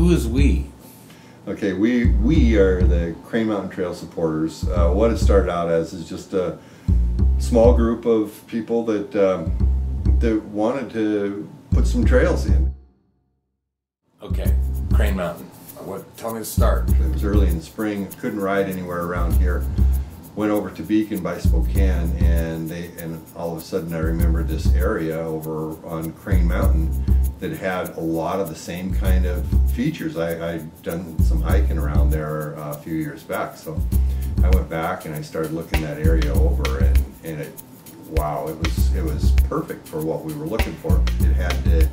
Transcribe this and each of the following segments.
Who is we? Okay, we are the Crane Mountain Trail supporters. What it started out as is just a small group of people that that wanted to put some trails in. Okay, Crane Mountain. Tell me the start. It was early in the spring. Couldn't ride anywhere around here. Went over to Beacon by Spokane, and all of a sudden I remembered this area over on Crane Mountain that had a lot of the same kind of features. I'd done some hiking around there a few years back, so I went back and I started looking that area over, and wow, it was perfect for what we were looking for. It had to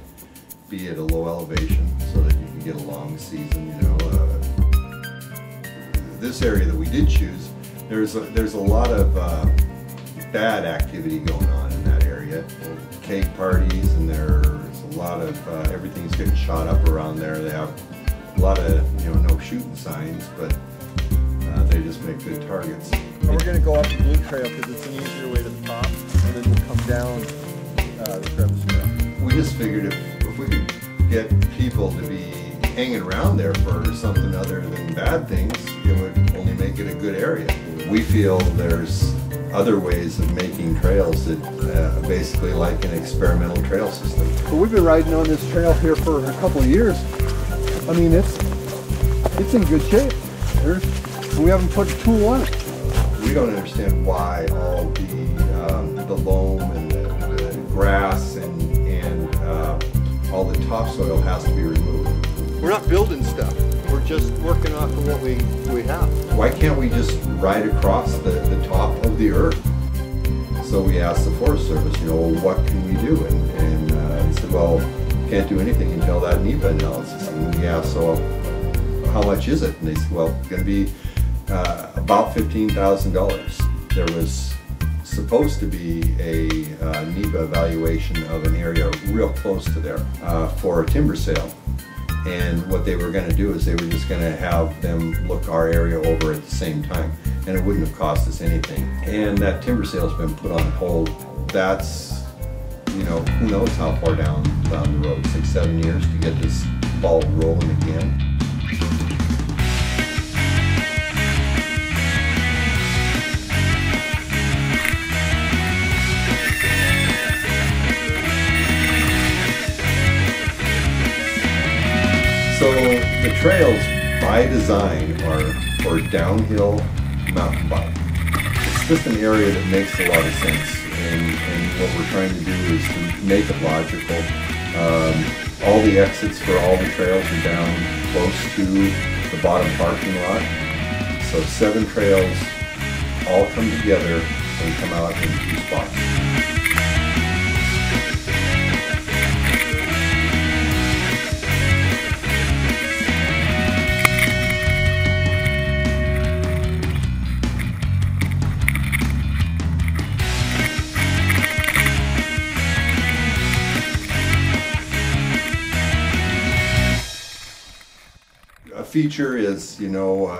be at a low elevation so that you could get a long season. You know, this area that we did choose, there's a lot of bad activity going on in that area. Keg parties, and there's a lot of everything's getting shot up around there. They have a lot of no shooting signs, but they just make good targets. We're going to go up the Blue Trail because it's an easier way to the top, and then we'll come down the Crevice Trail. We just figured if we could get people to be hanging around there for something other than bad things, it would only make it a good area. We feel there's other ways of making trails that basically like an experimental trail system. Well, we've been riding on this trail here for a couple of years. I mean, it's in good shape. We haven't put a tool on it. We don't understand why all the loam and the grass and all the topsoil has to be removed. We're not building stuff. We're just working off of what we have. Why can't we just ride across the top of the earth? So we asked the Forest Service, what can we do? And they said, well, can't do anything until that NEPA analysis. And we asked, so how much is it? And they said, well, it's going to be about $15,000. There was supposed to be a NEPA evaluation of an area real close to there for a timber sale. And what they were going to do is they were just going to have them look our area over at the same time, and it wouldn't have cost us anything. And that timber sale's been put on hold. That's, who knows how far down the road, 6-7 years to get this ball rolling again. So the trails by design are for downhill mountain bike. It's just an area that makes a lot of sense, and what we're trying to do is to make it logical. All the exits for all the trails are down close to the bottom parking lot. So 7 trails all come together and come out in 2 spots. A feature is,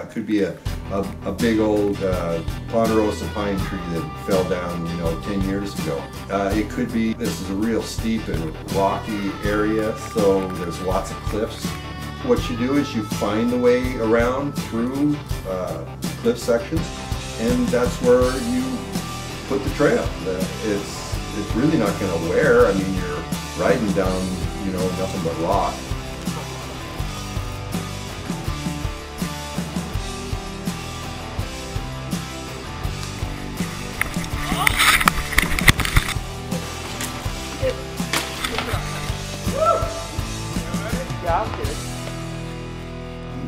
could be a big old ponderosa pine tree that fell down, 10 years ago. It could be, this is a real steep and rocky area, so there's lots of cliffs. What you do is you find the way around through cliff sections, and that's where you put the trail. It's really not going to wear. I mean, you're riding down, nothing but rock.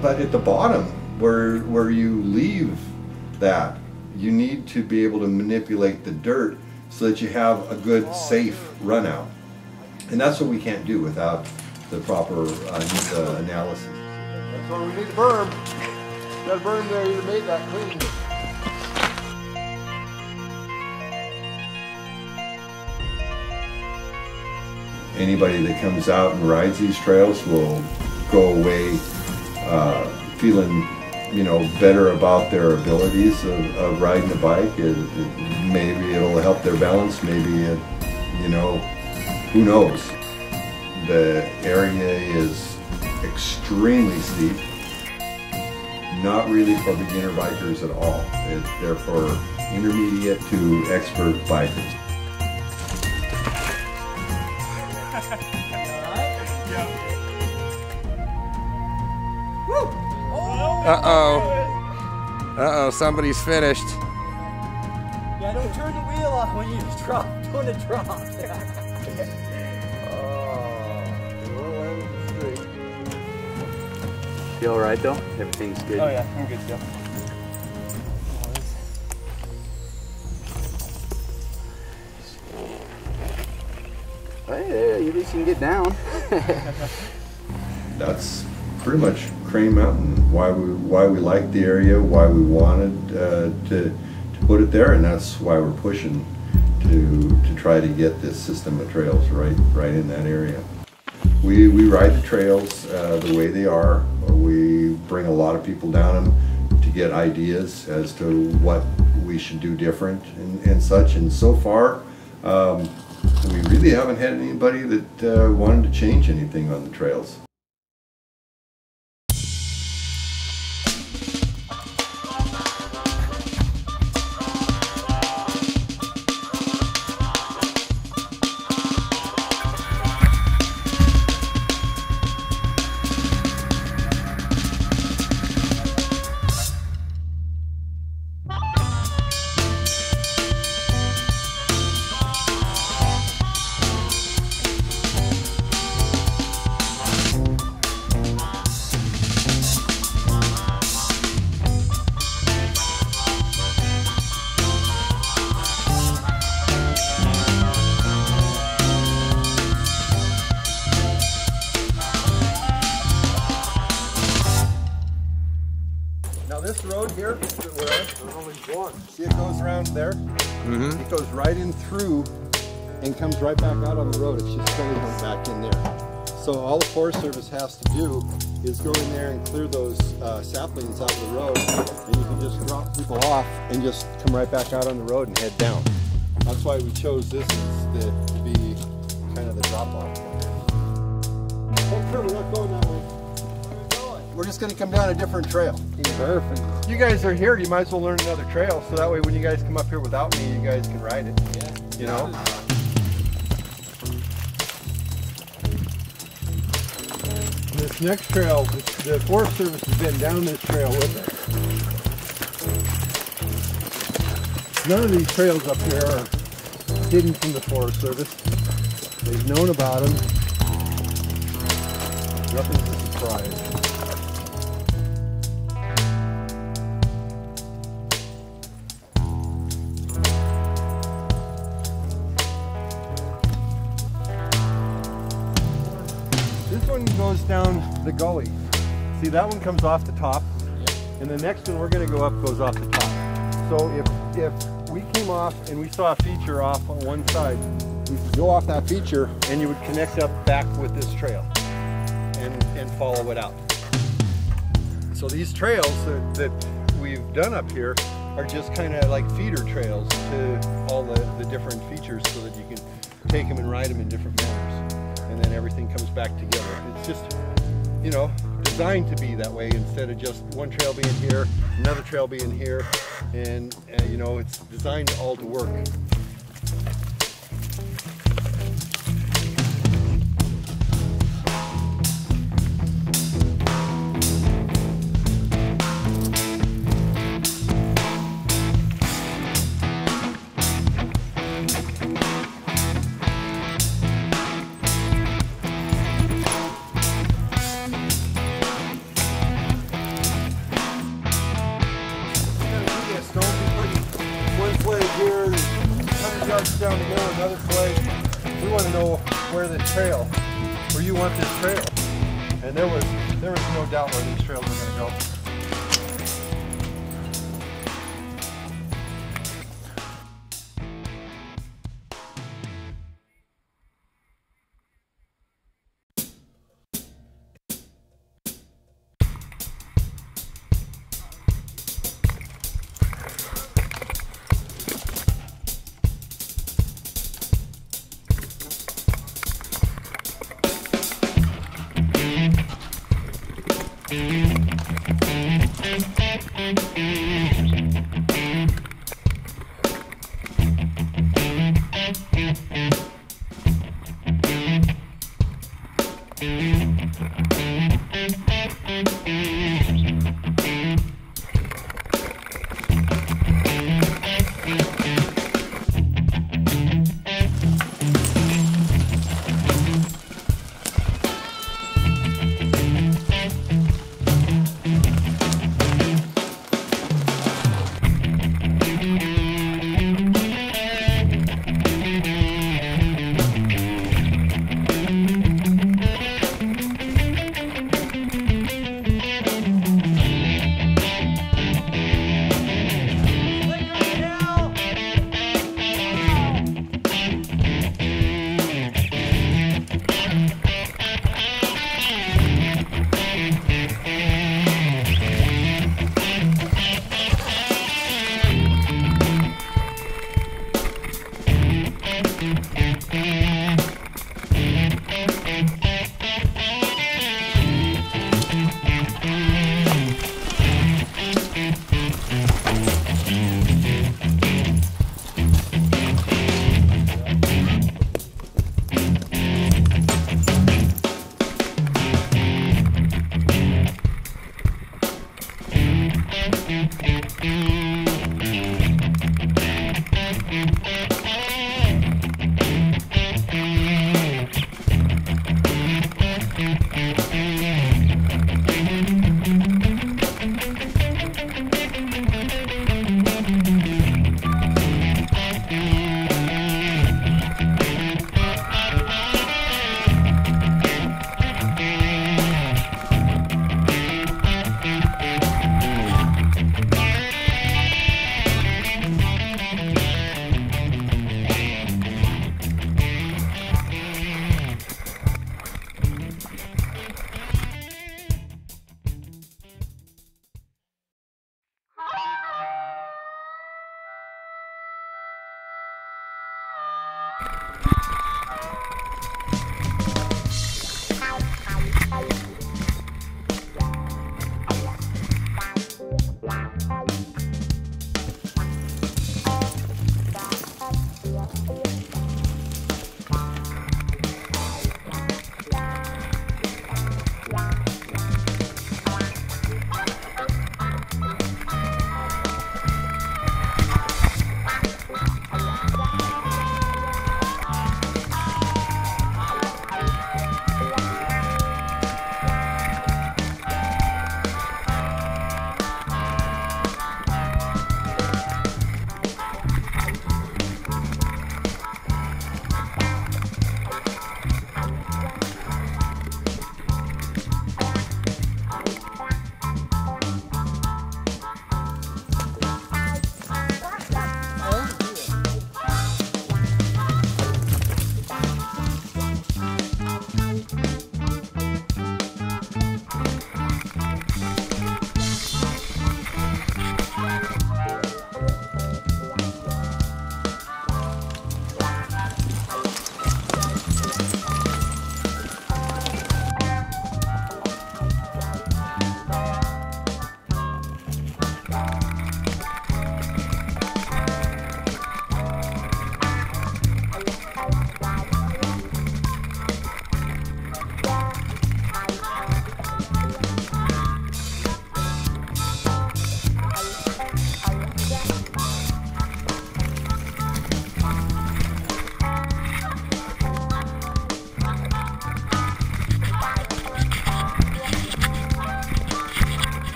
But at the bottom, where you leave that, you need to be able to manipulate the dirt so that you have a good, safe run out. And that's what we can't do without the proper NEPA analysis. That's why we need the berm. That berm there, you made that clean. Anybody that comes out and rides these trails will go away feeling, better about their abilities of riding a bike. Maybe it'll help their balance. Maybe who knows? The area is extremely steep. Not really for beginner bikers at all. They're for intermediate to expert bikers. Uh-oh, somebody's finished. Yeah, don't turn the wheel off when you drop, doing a drop. You all right though? Everything's good? Oh yeah, I'm good, Joe. Hey, at least you can get down. That's pretty much Crane Mountain. Why we liked the area, why we wanted to put it there, and that's why we're pushing to try to get this system of trails right in that area. We ride the trails the way they are. We bring a lot of people down them to get ideas as to what we should do different and such. And so far, we really haven't had anybody that wanted to change anything on the trails. Now this road here that we're on, there's only one. See, it goes around there. Mm-hmm. It goes right in through and comes right back out on the road. It's just filling one back in there. So all the Forest Service has to do is go in there and clear those saplings out of the road, and you can just drop people off and just come right back out on the road and head down. That's why we chose this as to be kind of the drop-off. Oh, sure, we're not going that way. We're just going to come down a different trail. Perfect. You guys are here, you might as well learn another trail, so that way when you guys come up here without me, you guys can ride it. Yeah. You know? This next trail, the Forest Service has been down this trail with us. None of these trails up here are hidden from the Forest Service. They've known about them. Nothing's a surprise. This one goes down the gully. See, that one comes off the top, and the next one we're going to go up goes off the top. So if we came off and we saw a feature off on one side, we could go off that feature and you would connect up back with this trail and follow it out. So these trails that we've done up here are just kind of like feeder trails to all the different features so that you can take them and ride them in different manners. And then everything comes back together. It's just, you know, designed to be that way instead of just one trail being here, another trail being here, and you know, it's designed all to work. Down the middle, another flag. We want to know where you want this trail. And there was no doubt where these trails were going to go.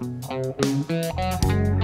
it.